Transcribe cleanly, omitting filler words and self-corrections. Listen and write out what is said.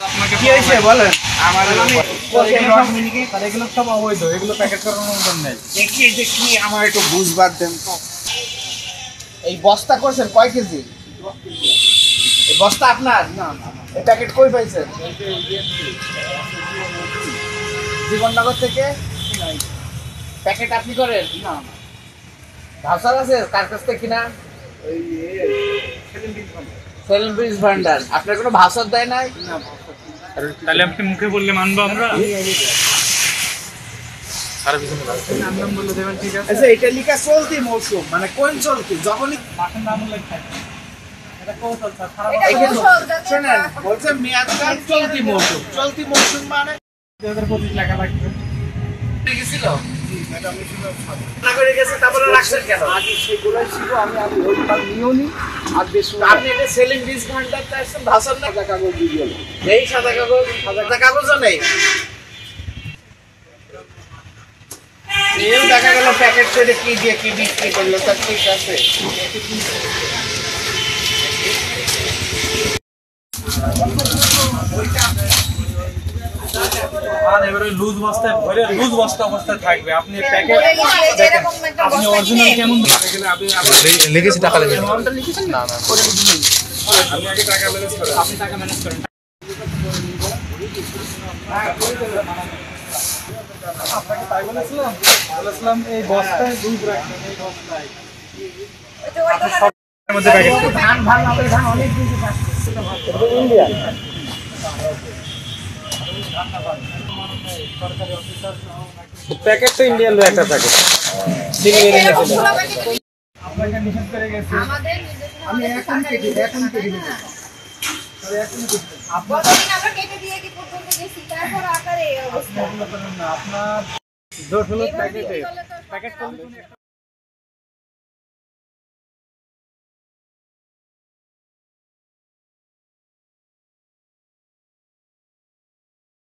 কি হয়েছে বলেন। এগুলো সব অবৈধ, এগুলো প্যাকেট করানোর মতন নেই। দেখি আমার একটু বুঝবার দেন তো। এই বস্তা করছেন কয় কেজি? এই বস্তা আপনার? না না, এই প্যাকেট কই পাইছেন? জীবননগর থেকে। প্যাকেট আপনি করেন? না না, ভাষা আছে কার কাছ থেকে কিনা? সেলিম ব্রিজ ভান্ডার। আপনার কোনো ভাষা দেয় নাই? তাহলে আপনি মুখে বললে মানবো আমরা? আচ্ছা, এটা লিখা চলতি মৌসুম, মানে কোন চলতি? যখনই শোনেন, বলছে মেয়াদকাল চলতি মৌসুম। চলতি মৌসুম মানে 2025 লেখা লাগবে। গেছিল করে গেছে, তারপরে রাখছেন কেন? আগে সেগুলোই ছিল, আমি ওই কাজ নিয়েও নি। আর বেশ আপনি এটা সেলিম ব্রিজ ভান্ডারটা আসছেন ভাষণ না? সাদা কাগজ দিয়ে গেল। এই সাদা কাগজ, সাদা কাগজও নেই। এও দেখা গেল প্যাকেট করে কি দিয়ে কি বিক্রি করলো, তার ঠিক আছে। আর এবারে লুজ বস্তায় ভরে লুজ বস্তা অবস্থায় থাকবে। আপনি প্যাকেট আপনি অরিজিনাল কেমন লিখেছি টাকা লেগে অ্যামাউন্টটা লিখেছেন? না না, আপনি আগে টাকা ব্যালেন্স করেন। আপনি টাকা ম্যানেজ করেন। আপনাকে তাই বলেছিলাম এই বস্তায় দুধ রাখবেন, এই বস্তায় মধ্যে প্যাকেট ধান ভালো হবে, ধান অনেক দিন ইন্ডিয়া প্যাকেট তো ইন্ডিয়ান একটা প্যাকেট। আপনাকে নিষেধ করে গেছি। আমি এখন কেটে দেবো। আপনার দোষ হলো প্যাকেটে প্যাকেট করলে